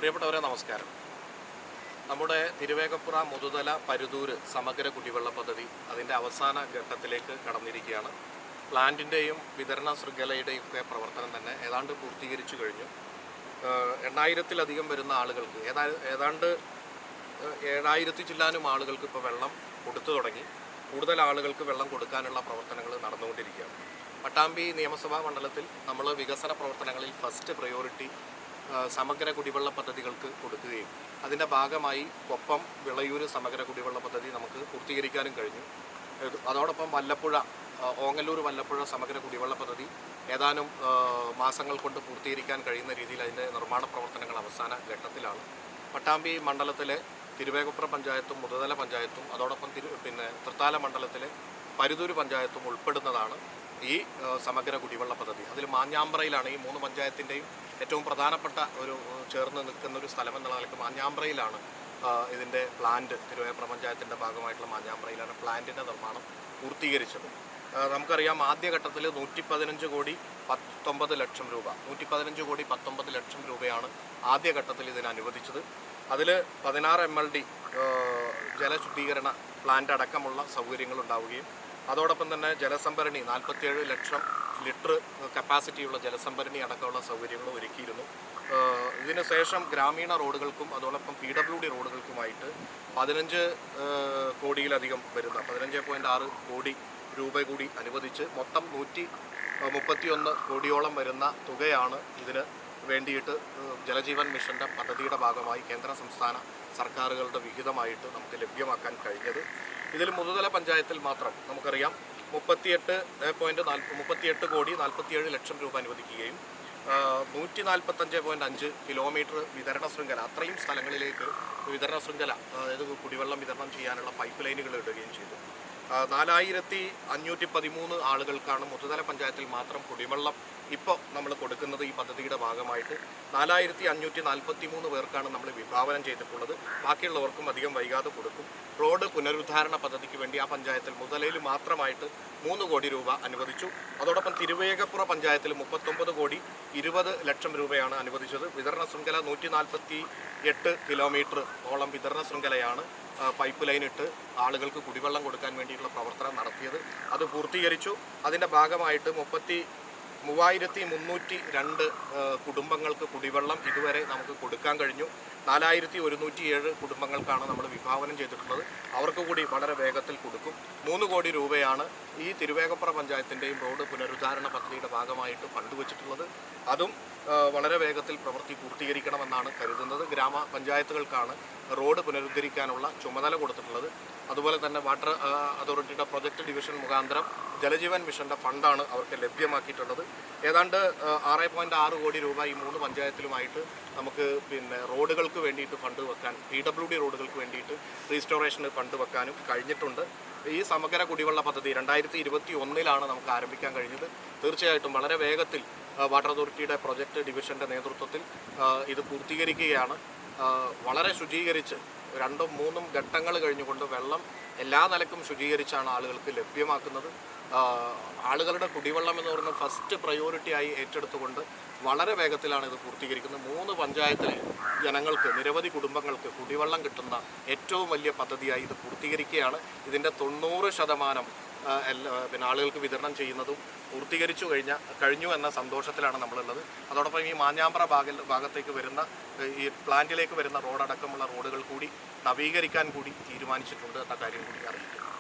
പ്രിയപ്പെട്ടവരെ നമസ്കാരം. നമ്മുടെ തിരുവേഗപ്പുറ മുതുതല പരുതൂര് സമഗ്ര കുടിവെള്ള പദ്ധതി അതിൻ്റെ അവസാന ഘട്ടത്തിലേക്ക് കടന്നിരിക്കുകയാണ്. പ്ലാന്റിൻ്റെയും വിതരണ ശൃംഖലയുടെയും ഒക്കെ പ്രവർത്തനം തന്നെ ഏതാണ്ട് പൂർത്തീകരിച്ചു കഴിഞ്ഞു. 8000-ലധികം വരുന്ന ആളുകൾക്ക് ഏതാണ്ട് 7000 ചില്ലാനും ആളുകൾക്ക് ഇപ്പോൾ വെള്ളം കൊടുത്തു തുടങ്ങി. കൂടുതൽ ആളുകൾക്ക് വെള്ളം കൊടുക്കാനുള്ള പ്രവർത്തനങ്ങൾ നടന്നുകൊണ്ടിരിക്കുകയാണ്. പട്ടാമ്പി നിയമസഭാ മണ്ഡലത്തിൽ നമ്മൾ വികസന പ്രവർത്തനങ്ങളിൽ ഫസ്റ്റ് പ്രയോറിറ്റി സമഗ്ര കുടിവെള്ള പദ്ധതികൾക്ക് കൊടുക്കുകയും അതിൻ്റെ ഭാഗമായി കൊപ്പം വിളയൂര് സമഗ്ര കുടിവെള്ള പദ്ധതി നമുക്ക് പൂർത്തീകരിക്കാനും കഴിഞ്ഞു. അതോടൊപ്പം വല്ലപ്പുഴ ഓങ്ങല്ലൂർ വല്ലപ്പുഴ സമഗ്ര കുടിവെള്ള പദ്ധതി ഏതാനും മാസങ്ങൾ കൊണ്ട് പൂർത്തീകരിക്കാൻ കഴിയുന്ന രീതിയിൽ അതിൻ്റെ നിർമ്മാണ പ്രവർത്തനങ്ങൾ അവസാന ഘട്ടത്തിലാണ്. പട്ടാമ്പി മണ്ഡലത്തിലെ തിരുവേഗപ്പുറ പഞ്ചായത്തും മുതുതല പഞ്ചായത്തും അതോടൊപ്പം തൃത്താല മണ്ഡലത്തിലെ പരുതൂര് പഞ്ചായത്തും ഉൾപ്പെടുന്നതാണ് ഈ സമഗ്ര കുടിവെള്ള പദ്ധതി. അതിൽ മാഞ്ഞാമ്പ്രയിലാണ് ഈ 3 പഞ്ചായത്തിൻ്റെയും ഏറ്റവും പ്രധാനപ്പെട്ട ഒരു ചേർന്ന് നിൽക്കുന്ന ഒരു സ്ഥലം എന്നുള്ള നിലയ്ക്ക് മാഞ്ഞാമ്പ്രയിലാണ് ഇതിൻ്റെ പ്ലാന്റ്, തിരുവേഗപ്പുറ പഞ്ചായത്തിൻ്റെ ഭാഗമായിട്ടുള്ള മാഞ്ഞാമ്പ്രയിലാണ് പ്ലാന്റിൻ്റെ നിർമ്മാണം പൂർത്തീകരിച്ചത്. നമുക്കറിയാം, ആദ്യഘട്ടത്തിൽ 115 കോടി 19 ലക്ഷം രൂപ 115 കോടി 19 ലക്ഷം രൂപയാണ് ആദ്യഘട്ടത്തിൽ ഇതിന് അനുവദിച്ചത്. അതിൽ 16 MLD ജലശുദ്ധീകരണ പ്ലാന്റ് അടക്കമുള്ള സൗകര്യങ്ങൾ ഉണ്ടാവുകയും അതോടൊപ്പം തന്നെ ജലസംഭരണി 47 ലക്ഷം ലിറ്റർ കപ്പാസിറ്റിയുള്ള ജലസംഭരണി അടക്കമുള്ള സൗകര്യങ്ങൾ ഒരുക്കിയിരുന്നു. ഇതിന് ശേഷം ഗ്രാമീണ റോഡുകൾക്കും അതോടൊപ്പം PWD റോഡുകൾക്കുമായിട്ട് 15 കോടിയിലധികം വരുന്ന 15.6 കോടി രൂപ കൂടി അനുവദിച്ച് മൊത്തം 131 കോടിയോളം വരുന്ന തുകയാണ് ഇതിന് വേണ്ടിയിട്ട് ജലജീവൻ മിഷൻ്റെ പദ്ധതിയുടെ ഭാഗമായി കേന്ദ്ര സംസ്ഥാന സർക്കാരുകളുടെ വിഹിതമായിട്ട് നമുക്ക് ലഭ്യമാക്കാൻ കഴിഞ്ഞത്. ഇതിൽ മുതുതല പഞ്ചായത്തിൽ മാത്രം നമുക്കറിയാം 38 കോടി 47 ലക്ഷം രൂപ അനുവദിക്കുകയും 145.5 കിലോമീറ്റർ വിതരണ ശൃംഖല, അത്രയും സ്ഥലങ്ങളിലേക്ക് വിതരണ ശൃംഖല, അതായത് കുടിവെള്ളം വിതരണം ചെയ്യാനുള്ള പൈപ്പ് ലൈനുകൾ ഇടുകയും ചെയ്തു. 4513 ആളുകൾക്കാണ് മുതുതല പഞ്ചായത്തിൽ മാത്രം കുടിവെള്ളം ഇപ്പോൾ നമ്മൾ കൊടുക്കുന്നത്. ഈ പദ്ധതിയുടെ ഭാഗമായിട്ട് 4543 പേർക്കാണ് നമ്മൾ വിഭാവനം ചെയ്തിട്ടുള്ളത്. ബാക്കിയുള്ളവർക്കും അധികം വൈകാതെ കൊടുക്കും. റോഡ് പുനരുദ്ധാരണ പദ്ധതിക്ക് വേണ്ടി ആ പഞ്ചായത്തിൽ മുതലയിൽ മാത്രമായിട്ട് 3 കോടി രൂപ അനുവദിച്ചു. അതോടൊപ്പം തിരുവേഗപ്പുറ പഞ്ചായത്തിൽ 39 കോടി 20 ലക്ഷം രൂപയാണ് അനുവദിച്ചത്. വിതരണ ശൃംഖല 148 കിലോമീറ്റർ ഓളം വിതരണ ശൃംഖലയാണ് പൈപ്പ് ലൈൻ ഇട്ട് ആളുകൾക്ക് കുടിവെള്ളം കൊടുക്കാൻ വേണ്ടിയിട്ടുള്ള പ്രവർത്തനം നടത്തിയത്. അത് പൂർത്തീകരിച്ചു. അതിൻ്റെ ഭാഗമായിട്ട് 3302 കുടുംബങ്ങൾക്ക് കുടിവെള്ളം ഇതുവരെ നമുക്ക് കൊടുക്കാൻ കഴിഞ്ഞു. 4107 കുടുംബങ്ങൾക്കാണ് നമ്മൾ വിഭാവനം ചെയ്തിട്ടുള്ളത്. അവർക്ക് കൂടി വളരെ വേഗത്തിൽ കൊടുക്കും. 3 കോടി രൂപയാണ് ഈ തിരുവേഗപ്പുറ പഞ്ചായത്തിൻ്റെയും റോഡ് പുനരുദ്ധാരണ പദ്ധതിയുടെ ഭാഗമായിട്ട് ഫണ്ട് വെച്ചിട്ടുള്ളത്. അതും വളരെ വേഗത്തിൽ പ്രവൃത്തി പൂർത്തീകരിക്കണമെന്നാണ് കരുതുന്നത്. ഗ്രാമപഞ്ചായത്തുകൾക്കാണ് റോഡ് പുനരുദ്ധരിക്കാനുള്ള ചുമതല കൊടുത്തിട്ടുള്ളത്. അതുപോലെ തന്നെ വാട്ടർ അതോറിറ്റിയുടെ പ്രൊജക്ട് ഡിവിഷൻ മുഖാന്തരം ജലജീവൻ മിഷൻ്റെ ഫണ്ടാണ് അവർക്ക് ലഭ്യമാക്കിയിട്ടുള്ളത്. ഏതാണ്ട് 6.6 കോടി രൂപ ഈ 3 പഞ്ചായത്തിലുമായിട്ട് നമുക്ക് റോഡുകൾക്ക് വേണ്ടിയിട്ട് ഫണ്ട് വെക്കാൻ, PWD റോഡുകൾക്ക് വേണ്ടിയിട്ട് റീസ്റ്റോറേഷന് ഫണ്ട് വെക്കാനും കഴിഞ്ഞിട്ടുണ്ട്. ഈ സമഗ്ര കുടിവെള്ള പദ്ധതി 2021 നമുക്ക് ആരംഭിക്കാൻ കഴിഞ്ഞത്. തീർച്ചയായിട്ടും വളരെ വേഗത്തിൽ വാട്ടർ അതോറിറ്റിയുടെ പ്രൊജക്ട് ഡിവിഷൻ്റെ നേതൃത്വത്തിൽ ഇത് പൂർത്തീകരിക്കുകയാണ്. വളരെ ശുചീകരിച്ച് 2ഉം 3ഉം ഘട്ടങ്ങൾ കഴിഞ്ഞുകൊണ്ട് വെള്ളം എല്ലാ നിലക്കും ശുചീകരിച്ചാണ് ആളുകൾക്ക് ലഭ്യമാക്കുന്നത്. ആളുകളുടെ കുടിവെള്ളം എന്ന് പറയുന്നത് ഫസ്റ്റ് പ്രയോറിറ്റിയായി ഏറ്റെടുത്തുകൊണ്ട് വളരെ വേഗത്തിലാണ് ഇത് പൂർത്തീകരിക്കുന്നത്. 3 പഞ്ചായത്തിലെ ജനങ്ങൾക്ക്, നിരവധി കുടുംബങ്ങൾക്ക് കുടിവെള്ളം കിട്ടുന്ന ഏറ്റവും വലിയ പദ്ധതിയായി ഇത് പൂർത്തീകരിക്കുകയാണ്. ഇതിൻ്റെ 90% ആളുകൾക്ക് വിതരണം ചെയ്യുന്നതും പൂർത്തീകരിച്ചു കഴിഞ്ഞു എന്ന സന്തോഷത്തിലാണ് നമ്മളുള്ളത്. അതോടൊപ്പം ഈ മാഞ്ഞാമ്പ്ര ഭാഗത്തേക്ക് വരുന്ന ഈ പ്ലാന്റിലേക്ക് വരുന്ന റോഡടക്കമുള്ള റോഡുകൾ കൂടി നവീകരിക്കാൻ കൂടി തീരുമാനിച്ചിട്ടുണ്ട് എന്ന കാര്യം കൂടി അറിയിക്കുന്നു.